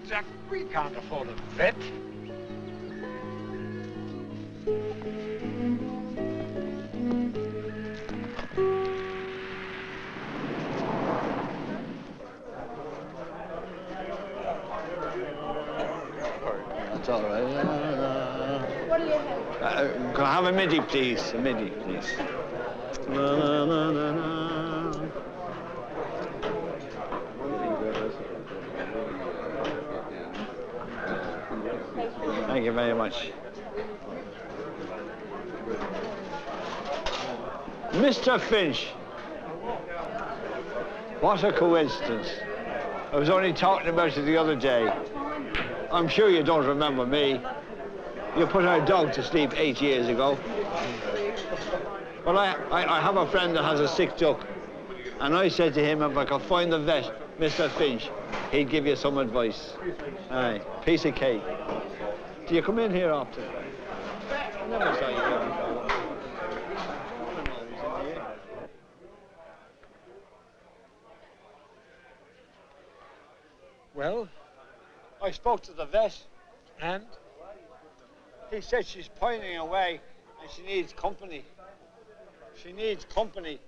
Jack, we can't afford a vet. That's all right. What do you have? Can I have a midi, please? A midi, please. Thank you very much. Mr. Finch. What a coincidence. I was only talking about it the other day. I'm sure you don't remember me. You put our dog to sleep 8 years ago. Well, I have a friend that has a sick duck. And I said to him, if I could find the vet, Mr. Finch, he'd give you some advice. Aye, piece of cake. Do you come in here often? I never saw you here. Well, I spoke to the vet. And? He said she's pining away and she needs company. She needs company.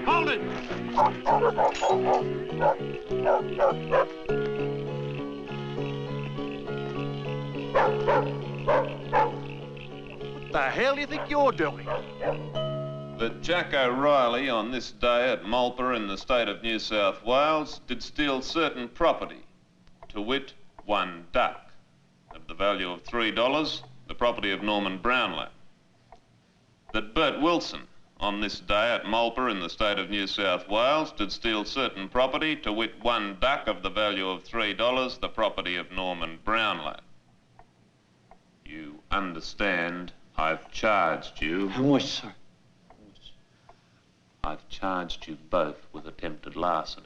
Hold it! What the hell do you think you're doing? That Jack O'Reilly on this day at Malpa in the state of New South Wales did steal certain property to wit, 1 duck of the value of $3, the property of Norman Brownlow. That Bert Wilson, on this day at Mulper in the state of New South Wales, did steal certain property, to wit, 1 duck of the value of $3, the property of Norman Brownlow. You understand, I've charged you. How much, sir? I've charged you both with attempted larceny.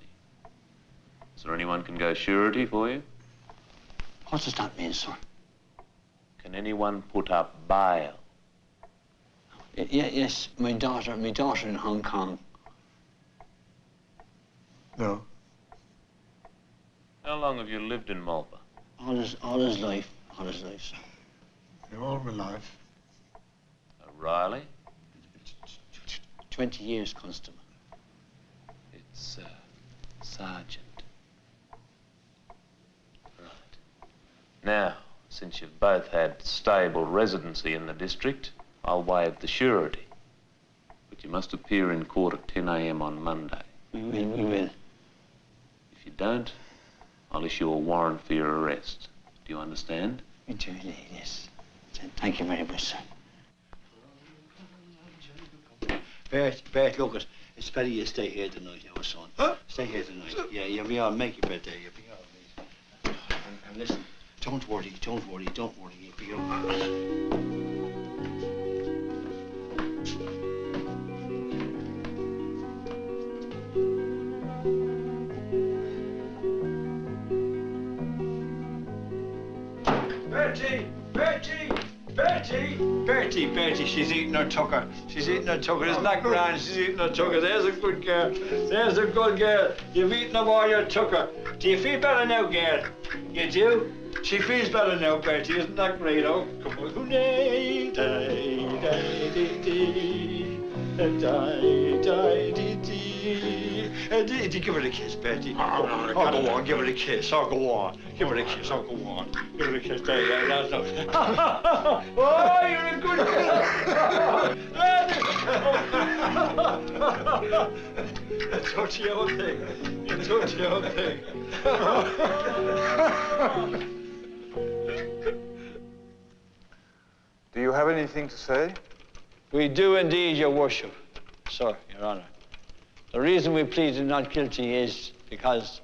Is there anyone can go surety for you? What does that mean, sir? Can anyone put up bail? Yes, my daughter in Hong Kong. No. How long have you lived in Mulper? All his life, sir. All my life. O'Reilly? 20 years, Constable. It's, Sergeant. Right. Now, since you've both had stable residency in the district, I'll waive the surety. But you must appear in court at 10 a.m. on Monday. We will. If you don't, I'll issue a warrant for your arrest. Do you understand? We do, yes. Thank you very much, sir. Bert, look, it's better you stay here tonight, our son. Huh? Stay here tonight. Yeah, you'll be all right. Make your bed there. You'll be all right. And listen, don't worry. You'll be all right. Bertie, she's eating her tucker. Isn't that grand? She's eating her tucker. There's a good girl. You've eaten up all your tucker. Do you feel better now, girl? You do? She feels better now, Bertie. Isn't that great? Oh, come on. Give her a kiss, Bertie. Oh, go on, give her a kiss. Oh, go on. Give her a kiss. Oh, go on. Give her a kiss. There, that's no. Oh, you're a good girl. You took your own thing. Do you have anything to say? We do indeed, Your Worship. Sir, Your Honor. The reason we pleaded not guilty is because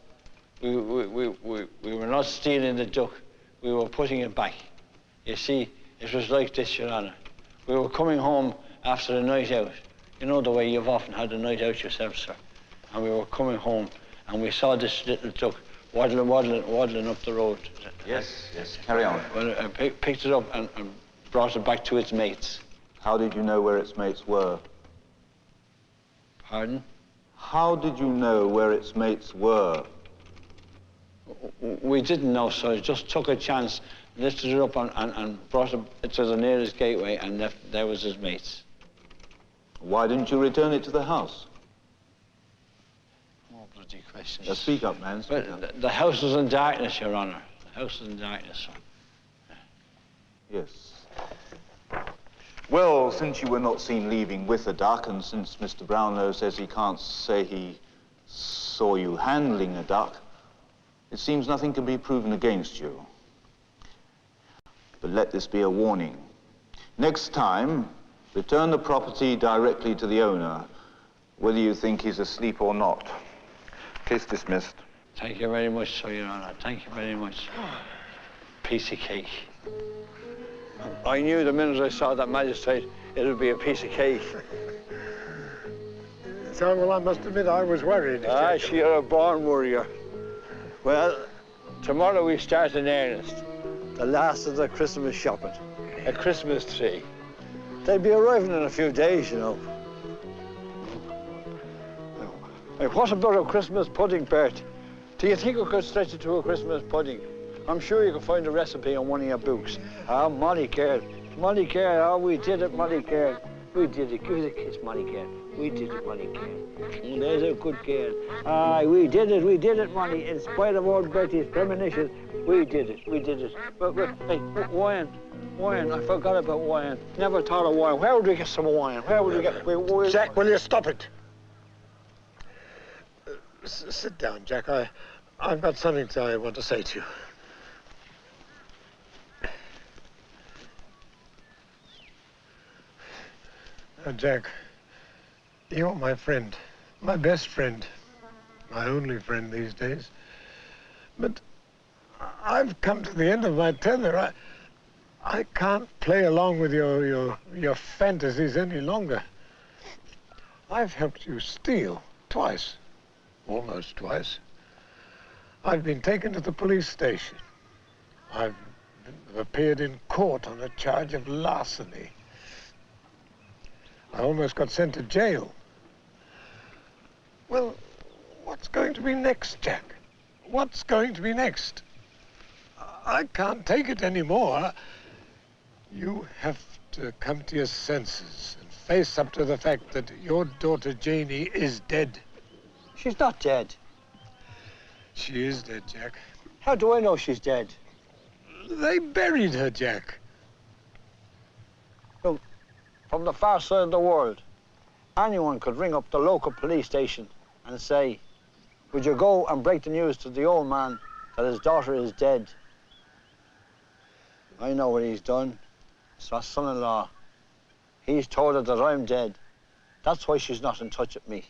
we were not stealing the duck. We were putting it back. You see, it was like this, Your Honor. We were coming home after a night out. You know the way you've often had a night out yourself, sir. And we were coming home, and we saw this little duck waddling up the road. Yes, carry on. Well, I picked it up and brought it back to its mates. How did you know where its mates were? Pardon? How did you know where its mates were? We didn't know, sir. Just took a chance, lifted it up and brought it to the nearest gateway, and there was his mates. Why didn't you return it to the house? Oh, bloody questions. Now speak up, man. Speak up. The house was in darkness, Your Honor. The house was in darkness, sir. Yes. Well, since you were not seen leaving with a duck, and since Mr. Brownlow says he can't say he saw you handling a duck, it seems nothing can be proven against you. But let this be a warning. Next time, return the property directly to the owner, whether you think he's asleep or not. Case dismissed. Thank you very much, sir, Your Honor. Thank you very much. Piece of cake. I knew the minute I saw that magistrate, it would be a piece of cake. So, well, I must admit I was worried. You're a born worrier. Well, tomorrow we start in earnest. The last of the Christmas shopping. A Christmas tree. They'll be arriving in a few days, you know. Hey, what about a Christmas pudding, Bert? Do you think we could stretch it to a Christmas pudding? I'm sure you can find a recipe on one of your books. Ah, Molly Caird. Molly Caird, oh, we did it, Molly Caird. We did it. Give us a kiss, Molly Caird. We did it, Molly Caird. Oh, there's a good Caird. Aye, we did it, Molly. In spite of old Bertie's premonition, we did it. But hey, wine, I forgot about wine. Never thought of wine. Where would we get some wine? Where would we get... Jack, will you stop it? Sit down, Jack. I've got something I want to say to you. Jack, you're my friend, my best friend, my only friend these days. But I've come to the end of my tether. I can't play along with your fantasies any longer. I've helped you steal twice, almost twice. I've been taken to the police station. I've appeared in court on a charge of larceny. I almost got sent to jail. Well, what's going to be next, Jack? What's going to be next? I can't take it anymore. You have to come to your senses and face up to the fact that your daughter Janie is dead. She's not dead. She is dead, Jack. How do I know she's dead? They buried her, Jack. Look, from the far side of the world, anyone could ring up the local police station and say, would you go and break the news to the old man that his daughter is dead? I know what he's done. It's my son-in-law. He's told her that I'm dead. That's why she's not in touch with me.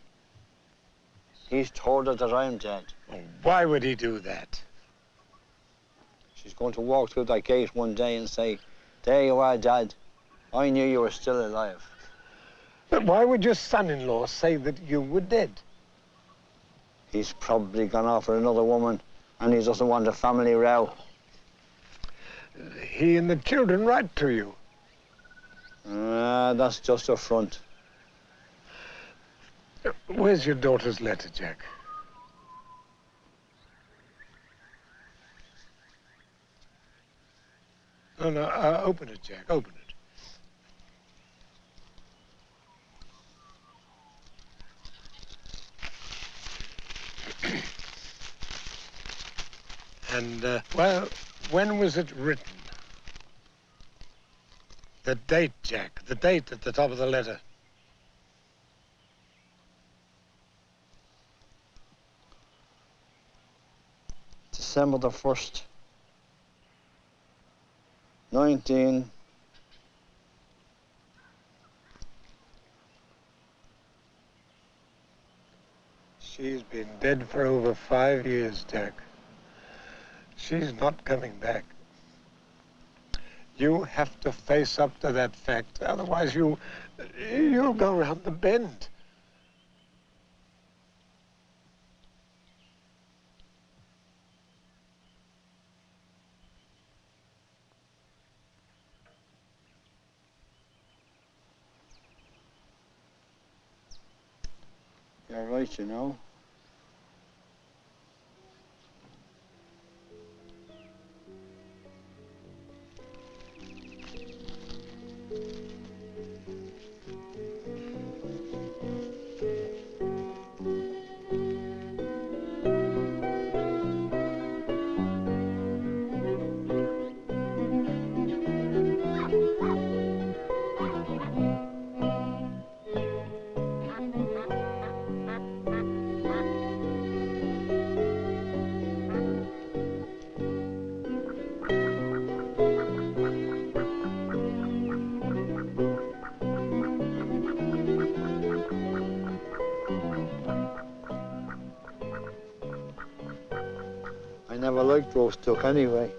He's told her that I'm dead. Oh, why would he do that? She's going to walk through that gate one day and say, there you are, Dad. I knew you were still alive. But why would your son-in-law say that you were dead? He's probably gone off with another woman, and he doesn't want a family row. He and the children write to you. That's just a front. Where's your daughter's letter, Jack? No, open it, Jack, open it. And, well, when was it written? The date, Jack, the date at the top of the letter. December the 1st, 19... She's been dead for over 5 years, Jack. She's not coming back. You have to face up to that fact, otherwise you'll go around the bend. You're right, you know. I never liked roast duck anyway.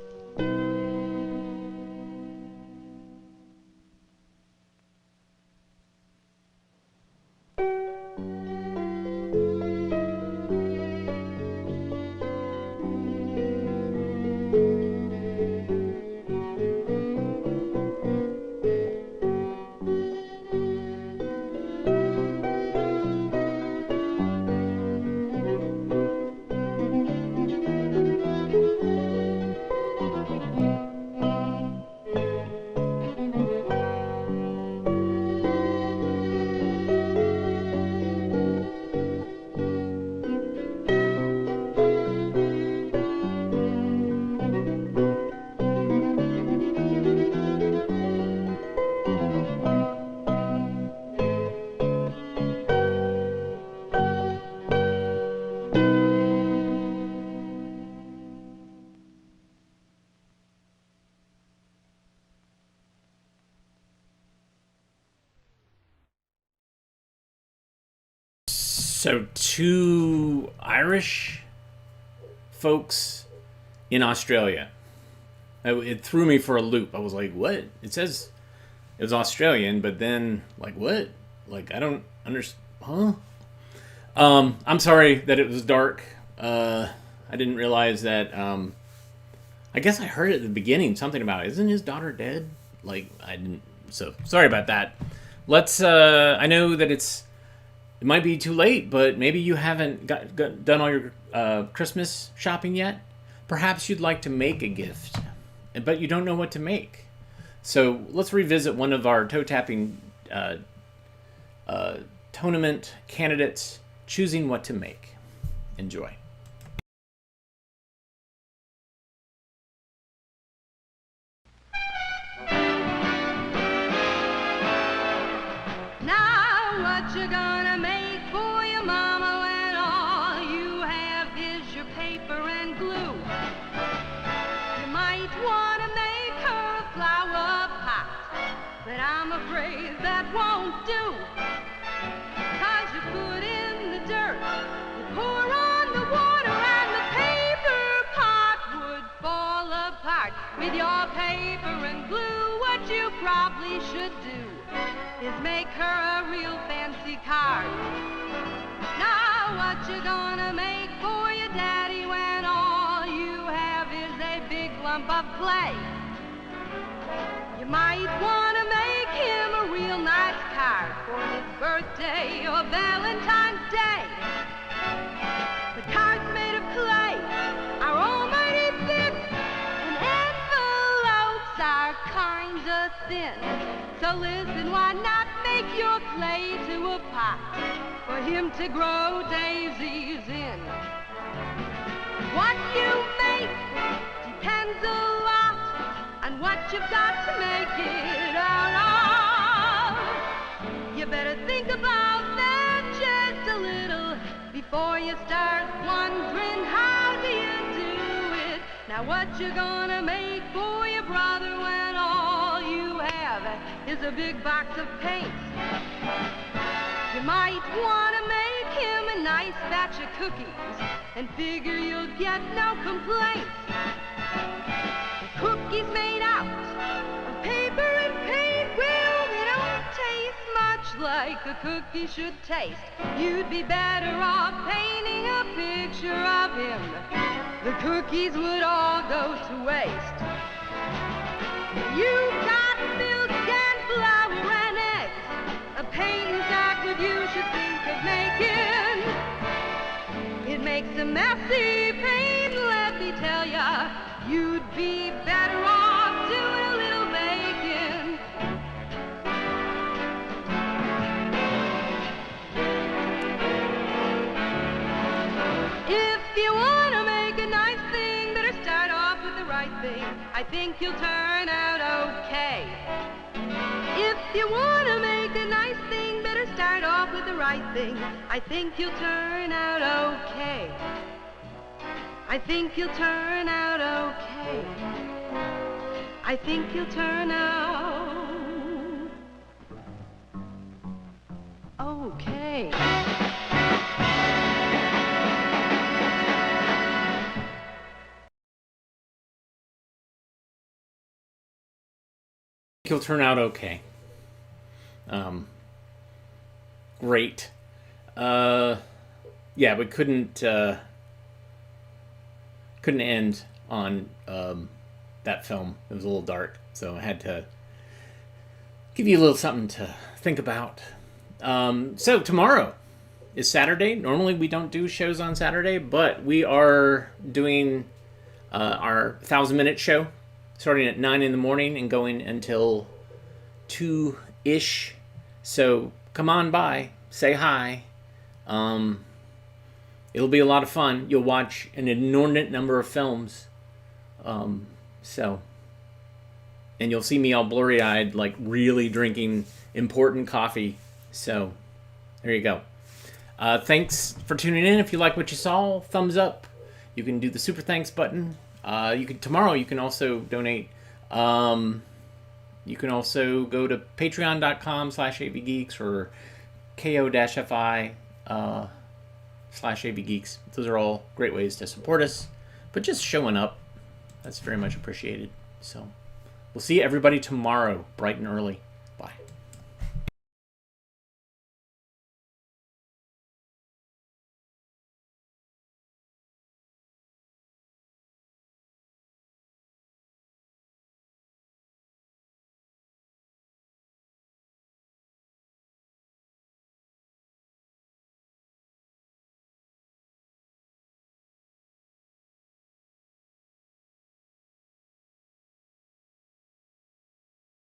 So 2 Irish folks in Australia. It threw me for a loop. I was like, what? It says it was Australian, but then, like, what? Like, I don't understand. Huh? I'm sorry that it was dark. I didn't realize that. I guess I heard at the beginning something about, isn't his daughter dead? Like, I didn't. So, sorry about that. Let's, I know that it might be too late, but maybe you haven't done all your Christmas shopping yet. Perhaps you'd like to make a gift, but you don't know what to make. So let's revisit one of our toe-tapping tournament candidates, choosing what to make. Enjoy. Now what you gonna make for your mama when all you have is your paper and glue? You might wanna make her a flower pot, but I'm afraid that won't do. 'Cause you put in the dirt, you pour on the water, and the paper pot would fall apart. With your paper and glue, what you probably should do is make her a real fancy card. Now what you gonna make for your daddy when all you have is a big lump of clay? You might wanna make him a real nice card for his birthday or Valentine's Day. The cards made of clay are almighty thick, and envelopes are kinda thin. So listen, why not make your clay to a pot for him to grow daisies in? What you make depends a lot on what you've got to make it out of. You better think about that just a little before you start wondering how do you do it. Now what you gonna make for your brother when all you have is a big box of paint? You might wanna make him a nice batch of cookies and figure you'll get no complaints. The cookies made out of paper and paint, well, they don't taste much like a cookie should taste. You'd be better off painting a picture of him. The cookies would all go to waste. You've got milk and flour and eggs. A painting stock that you should think of making. It makes a messy paint, let me tell ya. You'd be better off doing a little baking. If you want to make a nice thing, better start off with the right thing. I think you'll turn out okay. If you want to make a nice thing, better start off with the right thing. I think you'll turn out okay. I think you'll turn out okay. I think you'll turn out okay. He'll turn out okay. Great. Yeah, we couldn't end on that film. It was a little dark, so I had to give you a little something to think about. So tomorrow is Saturday. Normally we don't do shows on Saturday, but we are doing our 1,000-minute show, starting at 9 in the morning and going until 2-ish. So come on by, say hi. It'll be a lot of fun. You'll watch an inordinate number of films. And you'll see me all blurry-eyed, like really drinking important coffee. So there you go. Thanks for tuning in. If you like what you saw, thumbs up. You can do the super thanks button. Tomorrow you can also donate. You can also go to patreon.com/avgeeks or ko-fi patreon.com/avgeeks. Those are all great ways to support us. But just showing up, that's very much appreciated. So we'll see everybody tomorrow, bright and early.